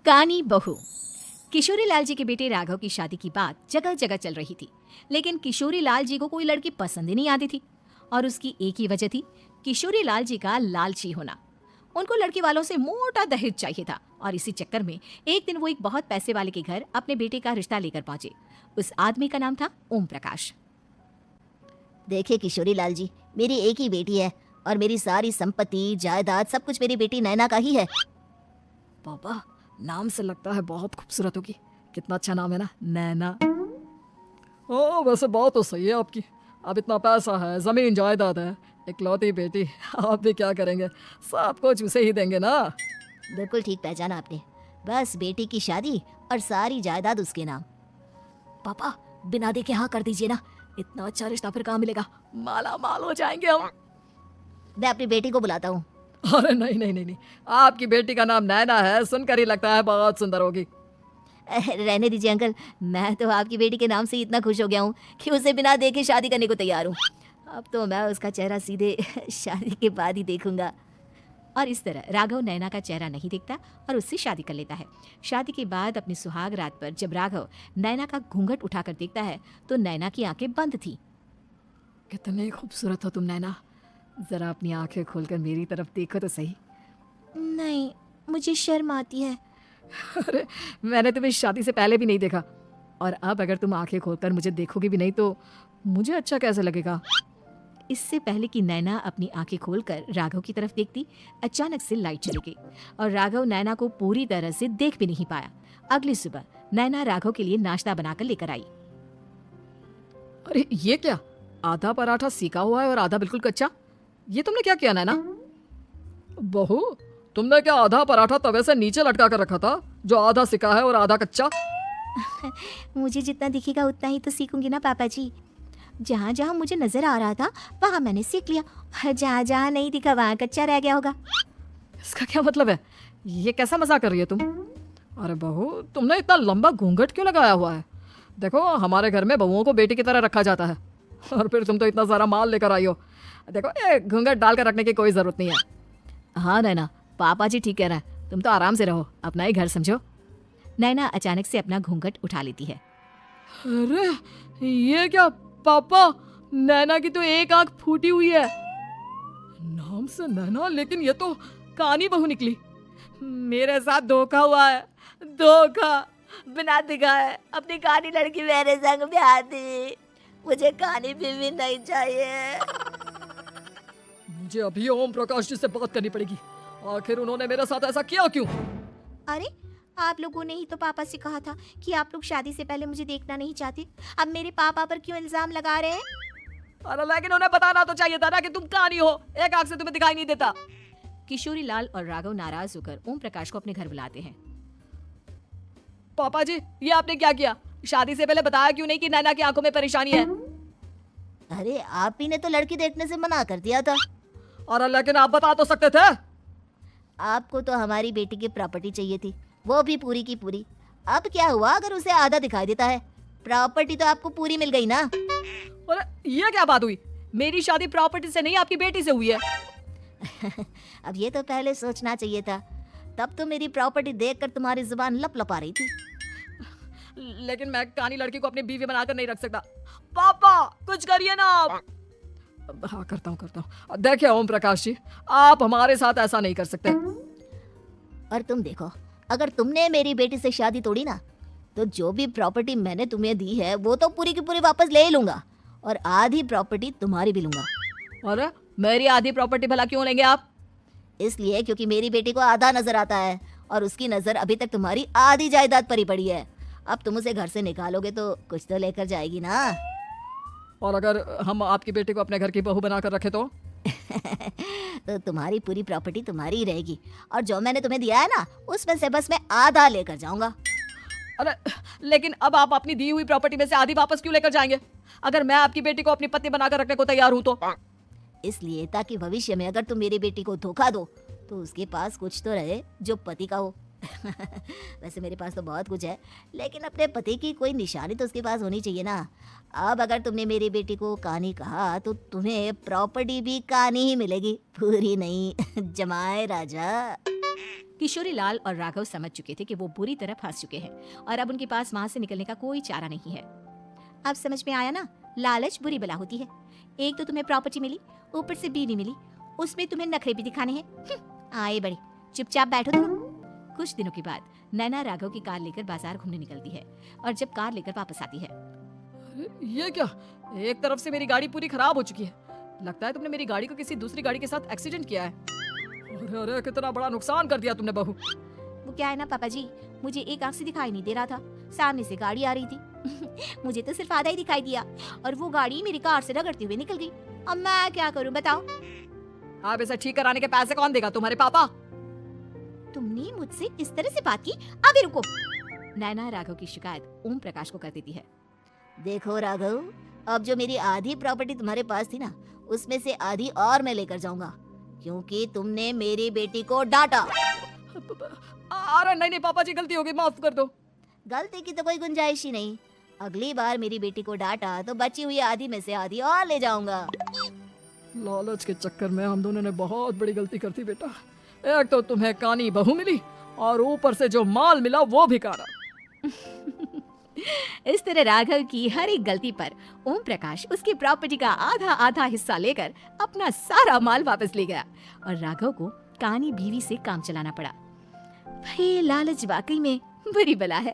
कानी बहू। किशोरी लाल जी के बेटे राघव की शादी की बात जगह जगह चल रही थी, लेकिन किशोरी लाल जी को कोई लड़की पसंद ही नहीं आती थी। और उसकी एक ही वजह थी, किशोरी लाल जी का लालची होना। उनको लड़की वालों से मोटा दहेज चाहिए था और इसी चक्कर में एक दिन वो एक बहुत पैसे वाले के घर अपने बेटे का रिश्ता लेकर पहुंचे। उस आदमी का नाम था ओम प्रकाश। देखिए किशोरी लाल जी, मेरी एक ही बेटी है और मेरी सारी संपत्ति जायदाद सब कुछ मेरी बेटी नैना का ही है। पापा, नाम से लगता है बहुत खूबसूरत होगी। कितना अच्छा नाम है ना, नैना। ओ वैसे बात तो सही है आपकी। अब इतना पैसा है, जमीन जायदाद है, इकलौती बेटी, आप भी क्या करेंगे? सब कुछ उसे ही देंगे ना। बिल्कुल ठीक पहचाना आपने। बस बेटी की शादी और सारी जायदाद उसके नाम। पापा, बिना देखे हाँ कर दीजिए ना। इतना अच्छा रिश्ता फिर कहाँ मिलेगा? माला माल हो जाएंगे हम। मैं अपनी बेटी को बुलाता हूँ। अरे नहीं नहीं नहीं नहीं, आपकी बेटी का नाम नैना है, सुनकर ही लगता है बहुत सुंदर होगी। रहने दीजिए अंकल, मैं तो आपकी बेटी के नाम से इतना खुश हो गया हूँ कि उसे बिना देखे शादी करने को तैयार हूँ। अब तो मैं उसका चेहरा सीधे शादी के बाद ही देखूंगा। और इस तरह राघव नैना का चेहरा नहीं देखता और उससे शादी कर लेता है। शादी के बाद अपनी सुहाग रात पर जब राघव नैना का घूंघट उठाकर देखता है तो नैना की आंखें बंद थी। कितनी खूबसूरत हो तुम नैना, जरा अपनी आंखें खोलकर मेरी तरफ देखो तो सही। नहीं, मुझे शर्म आती है। अरे मैंने तुम्हें शादी से पहले भी नहीं देखा, और अब अगर तुम आंखें खोलकर मुझे देखोगी भी नहीं तो मुझे अच्छा कैसे लगेगा? इससे पहले कि नैना अपनी आंखें खोलकर राघव की तरफ देखती, अचानक से लाइट चली गई और राघव नैना को पूरी तरह से देख भी नहीं पाया। अगली सुबह नैना राघव के लिए नाश्ता बनाकर लेकर आई। अरे ये क्या, आधा पराठा सीका हुआ है और आधा बिल्कुल कच्चा। ये तुमने क्या किया नैना? बहू, तुमने क्या आधा पराठा तवे से नीचे लटका कर रखा था, जो आधा सिका है और आधा कच्चा? मुझे जितना दिखेगा उतना ही तो सीखूंगी ना पापा जी। जहाँ जहाँ मुझे नजर आ रहा था वहाँ मैंने सीख लिया, और जहाँ जहाँ नहीं दिखा वहाँ कच्चा रह गया होगा। इसका क्या मतलब है? ये कैसा मजाक कर रही है तुम? अरे बहू, तुमने इतना लंबा घूंघट क्यों लगाया हुआ है? देखो, हमारे घर में बहुओं को बेटी की तरह रखा जाता है, और फिर तुम तो इतना सारा माल लेकर आई हो। देखो, ये घूंघट डालकर रखने की कोई जरूरत नहीं है। हाँ नैना, पापा जी ठीक कह रहे हैं, तुम तो आराम से रहो, अपना ही घर समझो। नैना अचानक से अपना घूंघट उठा लेती है। अरे ये क्या पापा, नैना की तो एक आंख फूटी हुई है। नाम से नैना, लेकिन ये तो कानी बहू निकली। मेरे साथ धोखा हुआ है, धोखा। बिना दिखाए अपनी कानी लड़की मेरे संग ब्याह दी। मुझे कानी बीवी नहीं चाहिए। मुझे अभी ओम प्रकाश जी से बात करनी पड़ेगी। आखिर उन्होंने मेरे साथ ऐसा किया क्यों? अरे आप लोगों ने ही तो पापा से कहा था कि आप लोग शादी से पहले मुझे देखना नहीं चाहते। अब मेरे पापा पर क्यों इल्जाम लगा रहे हैं? अरे लेकिन उन्हें बताना तो चाहिए था ना कि तुम कानी हो, एक आंख से तुम्हें दिखाई नहीं देता। किशोरी लाल और राघव नाराज होकर ओम प्रकाश को अपने घर बुलाते हैं। पापा जी, ये आपने क्या किया? शादी से पहले बताया क्यों नहीं कि नैना की आंखों में परेशानी है? अरे आप ही ने तो लड़की देखने से मना कर दिया था। अरे लेकिन आप बता तो सकते थे। आपको तो हमारी बेटी की प्रॉपर्टी चाहिए थी, वो भी पूरी की पूरी। अब क्या हुआ अगर उसे आधा दिखाई देता है? प्रॉपर्टी तो आपको पूरी मिल गई ना। अरे ये क्या बात हुई? मेरी शादी प्रॉपर्टी से नहीं, आपकी बेटी से हुई है। अब ये तो पहले सोचना चाहिए था, तब तो मेरी प्रॉपर्टी देखकर तुम्हारी जुबान लप लपा रही थी। लेकिन मैं कानी लड़की को अपनी बीवी बनाकर नहीं रख सकता। पापा कुछ करिए ना आप। हाँ करता हूँ। देखिए ओम प्रकाश जी, आप हमारे साथ ऐसा नहीं कर सकते। और तुम देखो, अगर तुमने मेरी बेटी से शादी तोड़ी ना, तो जो भी प्रॉपर्टी मैंने तुम्हें दी है वो तो पूरी की पूरी वापस ले ही लूंगा, और आधी प्रॉपर्टी तुम्हारी भी लूंगा। अरे मेरी आधी प्रॉपर्टी भला क्यों लेंगे आप? इसलिए क्योंकि मेरी बेटी को आधा नजर आता है और उसकी नजर अभी तक तुम्हारी आधी जायदाद पर ही पड़ी है। अब तुम उसे घर से निकालोगे तो कुछ तो लेकर जाएगी ना। और अगर हम आपकी बेटी को अपने घर की बहू बनाकर रखे तो? तो तुम्हारी पूरी प्रॉपर्टी तुम्हारी ही रहेगी, और जो मैंने तुम्हें दिया है ना, उसमें से बस मैं आधा लेकर जाऊंगा। अरे लेकिन अब आप अपनी दी हुई प्रॉपर्टी में से आधी वापस क्यों लेकर जाएंगे, अगर मैं आपकी बेटी को अपनी पत्नी बनाकर रखने को तैयार हूं तो? इसलिए ताकि भविष्य में अगर तुम मेरी बेटी को धोखा दो तो उसके पास कुछ तो रहे जो पति का हो। वैसे मेरे पास तो बहुत कुछ है, लेकिन अपने पति की कोई निशानी तो उसके पास होनी चाहिए ना। अब अगर तुमने मेरी बेटी को कानी कहा तो तुम्हें प्रॉपर्टी भी कानी ही मिलेगी, पूरी नहीं। जमाए राजा। किशोरी लाल और राघव समझ चुके थे कि वो बुरी तरह फंस चुके हैं और अब उनके पास वहां से निकलने का कोई चारा नहीं है। अब समझ में आया ना, लालच बुरी बला होती है। एक तो तुम्हें प्रॉपर्टी मिली, ऊपर से बीवी मिली, उसमें तुम्हें नखरे भी दिखाने हैं। आए बड़े, चुपचाप बैठो तुम। कुछ दिनों के बाद नैना राघव की कार लेकर बाजार घूमने निकलती है और जब कार लेकर वापस आती है, अरे ये क्या, एक तरफ से मेरी गाड़ी पूरी खराब हो चुकी है। लगता है तुमने मेरी गाड़ी को किसी दूसरी गाड़ी के साथ एक्सीडेंट किया है। अरे अरे कितना बड़ा नुकसान कर दिया तुमने बहू। वो क्या है ना पापा जी, मुझे एक आंख से दिखाई नहीं दे रहा था, सामने से गाड़ी आ रही थी। मुझे तो सिर्फ आधा ही दिखाई दिया और वो गाड़ी मेरी कार से रगड़ते हुए निकल गई। अब मैं क्या करूं बताओ? अब इसे ठीक कराने के पैसे कौन देगा, तुम्हारे पापा? तुमने मुझसे इस तरह से बात की? अभी रुको। नैना राघव की शिकायत ओम प्रकाश को कर देती है। देखो राघव, अब जो मेरी आधी प्रॉपर्टी तुम्हारे पास थी ना, उसमें से आधी और मैं लेकर जाऊंगा, क्योंकि तुमने मेरी बेटी को डांटा। अरे नहीं नहीं पापा जी, गलती हो गई, माफ कर दो। गलती की तो कोई गुंजाइश ही नहीं। अगली बार मेरी बेटी को डांटा तो बची हुई आधी में से आधी और ले जाऊंगा। लालच के चक्कर में हम दोनों ने बहुत बड़ी गलती कर दी बेटा। एक तो तुम्हें कानी बहू मिली और ऊपर से जो माल मिला वो भी कारा। इस तरह राघव की हर एक गलती पर ओम प्रकाश उसकी प्रॉपर्टी का आधा आधा हिस्सा लेकर अपना सारा माल वापस ले गया और राघव को कानी बीवी से काम चलाना पड़ा। भाई लालच वाकई में बुरी बला है।